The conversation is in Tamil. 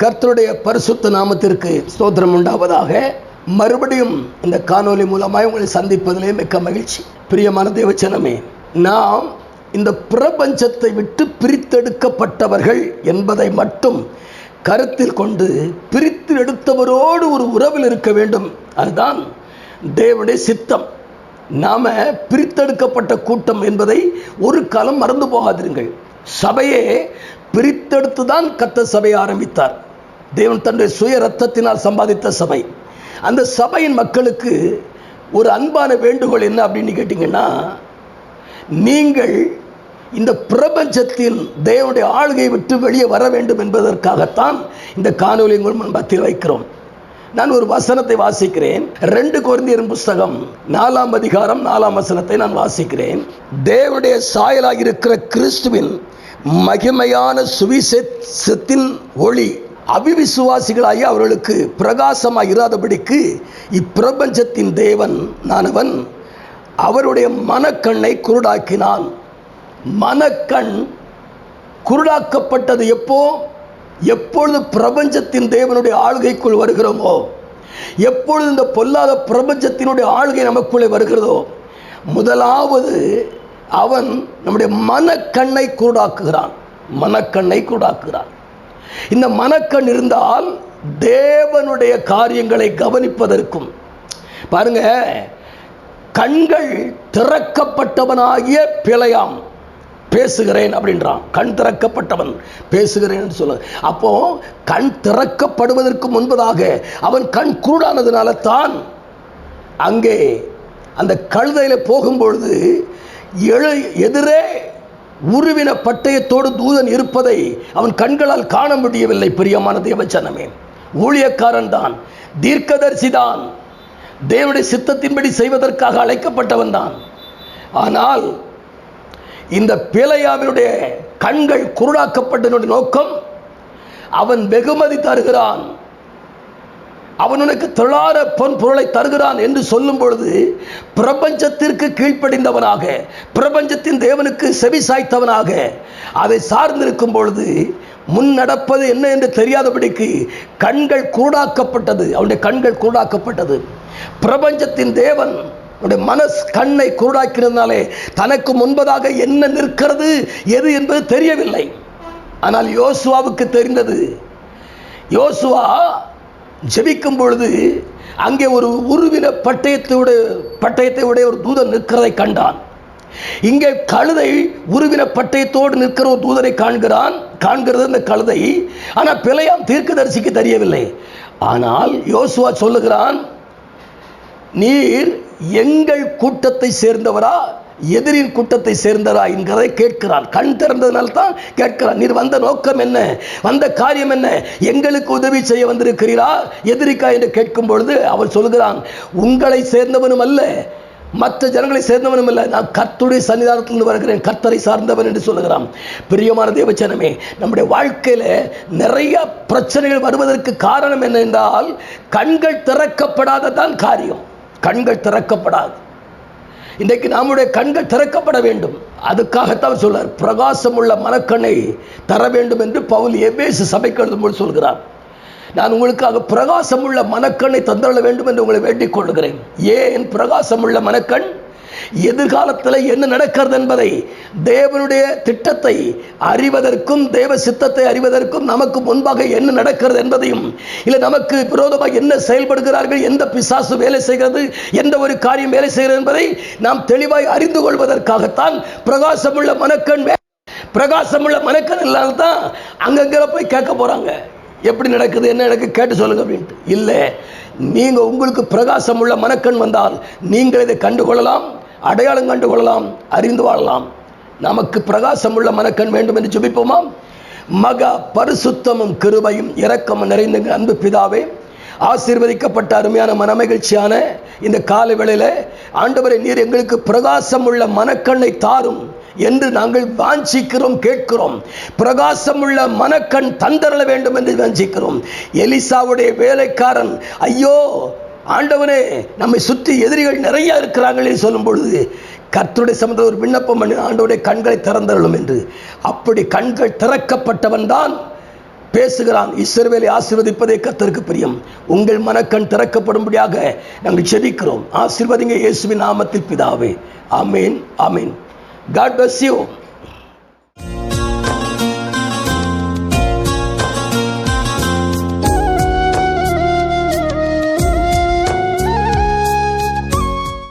கர்த்தருடைய பரிசுத்த நாமத்திற்கு ஸ்தோத்திரம் உண்டாவதாக. மறுபடியும் இந்த காணொலி மூலமாக உங்களை சந்திப்பதிலே மிக்க மகிழ்ச்சி. பிரியமான தேவச்சனமே, நாம் இந்த பிரபஞ்சத்தை விட்டு பிரித்தெடுக்கப்பட்டவர்கள் என்பதை மட்டும் கருத்தில் கொண்டு பிரித்து எடுத்தவரோடு ஒரு உறவில் இருக்க வேண்டும். அதுதான் தேவனுடைய சித்தம். நாம பிரித்தெடுக்கப்பட்ட கூட்டம் என்பதை ஒரு காலம் மறந்து போகாதிருங்கள். சபையே பிரித்தெடுத்து தான் கர்த்தர் சபையை ஆரம்பித்தார். தேவன் தன்னுடைய சுய ரத்தத்தினால் சம்பாதித்த சபை. அந்த சபையின் மக்களுக்கு ஒரு அன்பான வேண்டுகோள் என்ன அப்படின்னு கேட்டிங்கன்னா, நீங்கள் இந்த பிரபஞ்சத்தில் தேவனுடைய ஆளுகையை விட்டு வெளியே வர வேண்டும் என்பதற்காகத்தான் இந்த காணொலி உங்கள் மத்தியில் வைக்கிறோம். நான் ஒரு வசனத்தை வாசிக்கிறேன். 2 கொரிந்தியர் புஸ்தகம் 4ஆம் அதிகாரம் 4ஆம் வசனத்தை நான் வாசிக்கிறேன். தேவனுடைய சாயலாக இருக்கிற கிறிஸ்துவின் மகிமையான சுவிசேஷத்தின் ஒளி அவிவிசுவாசிகளாகி அவர்களுக்கு பிரகாசமாக இராதபடிக்கு இப்பிரபஞ்சத்தின் தேவன் நானவன் அவருடைய மனக்கண்ணை குருடாக்கினான். மனக்கண் குருடாக்கப்பட்டது எப்பொழுது பிரபஞ்சத்தின் தேவனுடைய ஆளுகைக்குள் வருகிறோமோ, எப்பொழுது இந்த பொல்லாத பிரபஞ்சத்தினுடைய ஆளுகை நமக்குள்ளே வருகிறதோ, முதலாவது அவன் நம்முடைய மனக்கண்ணை குருடாக்குகிறான். மனக்கண்ணை குருடாக்குகிறான். இந்த மனக்கண் இருந்தால் தேவனுடைய காரியங்களை கவனிப்பதற்கும், பாருங்க, கண்கள் திறக்கப்பட்டவனாகிய பிழையாம் பேசுகிறேன் அப்படின்றான். கண் திறக்கப்பட்டவன் பேசுகிறேன் சொல்ல. அப்போ கண் திறக்கப்படுவதற்கு முன்பதாக அவன் கண் குருடானதுனால தான் அங்கே அந்த கழுதையில போகும்பொழுது எதிரே உருவின பட்டயத்தோடு தூதன் இருப்பதை அவன் கண்களால் காண முடியவில்லை. பிரியமான தேவச்சனமே, ஊழியக்காரன் தான், தீர்க்கதரிசி தான், தேவனுடைய சித்தத்தின்படி செய்வதற்காக அழைக்கப்பட்டவன் தான். ஆனால் இந்த பிழையாவினுடைய கண்கள் குருடாக்கப்பட்ட நோக்கம், அவன் வெகுமதி தருகிறான், அவன் உனக்கு தொழார பொன் பொருளை தருகிறான் என்று சொல்லும் பொழுது பிரபஞ்சத்திற்கு கீழ்ப்படிந்தவனாக, பிரபஞ்சத்தின் தேவனுக்கு செவி சாய்த்தவனாக அதை சார்ந்திருக்கும் பொழுது முன் நடப்பது என்ன என்று தெரியாதபடிக்கு கண்கள் கூடாக்கப்பட்டது. அவனுடைய கண்கள் கூடாக்கப்பட்டது. பிரபஞ்சத்தின் தேவன் மனஸ் கண்ணை குருடாக்கினதுனாலே தனக்கு முன்பதாக என்ன நிற்கிறது எது என்பது தெரியவில்லை. ஆனால் யோசுவாவுக்கு தெரிந்தது. யோசுவா ஜெபிக்கும் பொழுது அங்கே ஒரு உருவின பட்டயத்தை உடைய ஒரு தூதன் நிற்கிறதை கண்டான். இங்கே கழுதை உருவின பட்டயத்தோடு நிற்கிற ஒரு தூதனை காண்கிறது அந்த கழுதை. ஆனால் பிழையாம் தீர்க்கதரிசிக்கு தெரியவில்லை. ஆனால் யோசுவா சொல்லுகிறான், நீர் எங்கள் கூட்டத்தை சேர்ந்தவரா எதிரின் கூட்டத்தை சேர்ந்தவரா என்கிறதை கேட்கிறான். கண் திறந்ததுனால தான் கேட்கிறான். நீர் வந்த நோக்கம் என்ன, வந்த காரியம் என்ன, எங்களுக்கு உதவி செய்ய வந்திருக்கிறீரா எதிரிக்கா என்று கேட்கும் பொழுது அவன் சொல்கிறான், உங்களை சேர்ந்தவனும் அல்ல, மற்ற ஜனங்களை சேர்ந்தவனும் இல்லை, நான் கர்த்தருடைய சன்னிதானத்திலிருந்து வருகிறேன், கர்த்தரை சார்ந்தவன் என்று சொல்லுகிறான். பிரியமான தேவச்சனமே, நம்முடைய வாழ்க்கையில் நிறைய பிரச்சனைகள் வருவதற்கு காரணம் என்ன என்றால், கண்கள் திறக்கப்படாததான் காரியம். கண்கள் திறக்கப்படாது. இன்றைக்கு நம்முடைய கண்கள் திறக்கப்பட வேண்டும். அதுக்காகத்தான் சொல்றார், பிரகாசம் உள்ள மனக்கண்ணை தர வேண்டும் என்று பவுல் எபேசு சபைக்கு எழுதும்போது சொல்கிறார். நான் உங்களுக்காக பிரகாசம் உள்ள மனக்கண்ணை தந்தள்ள வேண்டும் என்று உங்களை வேண்டிக் கொள்கிறேன். ஏன் பிரகாசம் உள்ள மனக்கண்? எதிர்காலத்தில் என்ன நடக்கிறது என்பதை, தேவனுடைய திட்டத்தை அறிவதற்கும் தேவ சித்தத்தை அறிவதற்கும், நமக்கு முன்பாக என்ன நடக்கிறது என்பதையும், இல்லை நமக்கு விரோதமாக என்ன செயல்படுகிறார்கள், எந்த பிசாசு வேலை செய்கிறது, எந்த ஒரு காரியம் வேலை செய்கிறது என்பதை நாம் தெளிவாய் அறிந்து கொள்வதற்காகத்தான் பிரகாசமுள்ள மனக்கண். பிரகாசமுள்ள மனக்கண் இல்லாத தான் அங்கங்கே போய் கேட்க போறாங்க, எப்படி நடக்குது என்ன நடக்குது கேட்டு சொல்லுங்க அப்படின்ட்டு. இல்லை, நீங்க உங்களுக்கு பிரகாசம் உள்ள மனக்கண் வந்தால் நீங்கள் இதை கண்டுகொள்ளலாம், அடையாளம் கண்டு கொள்ளலாம், அறிந்து வாழலாம். நமக்கு பிரகாசம் உள்ள மனக்கண் வேண்டும் என்று ஜெபிப்போமா? மகா பரிசுத்தமும் கிருபையும் இரக்கமும் நிறைந்த அன்பு பிதாவே, ஆசீர்வதிக்கப்பட்ட அருமையான மனமகிழ்ச்சியான இந்த காலை வேளையில ஆண்டவரே, நீர் எங்களுக்கு பிரகாசம் உள்ள மனக்கண்ணை தாரும் என்று நாங்கள் வாஞ்சிக்கிறோம், கேட்கிறோம். பிரகாசம் உள்ள மனக்கண் தந்தரல வேண்டும் என்று வாஞ்சிக்கிறோம். எலிசாவுடைய வேலைக்காரன், ஐயோ ஆண்டவனே, நம்மை சுற்றி எதிரிகள் நிறைய இருக்கிறாங்களே சொல்லும் பொழுது கர்த்தருடைய சமூகத்தில் ஒரு விண்ணப்பம் பண்ணி, ஆண்டவருடைய கண்களை திறந்தருளும் என்று. அப்படி கண்கள் திறக்கப்பட்டவன் தான் பேசுகிறான். இஸ்ரவேலை ஆசீர்வதிப்பதே கர்த்தருக்கு பிரியம். உங்கள் மனக்கண் திறக்கப்படும்படியாக நாங்கள் ஜெபிக்கிறோம். ஆசீர்வதிங்க இயேசுவின் நாமத்தில் பிதாவே. ஆமென், ஆமென். God bless you.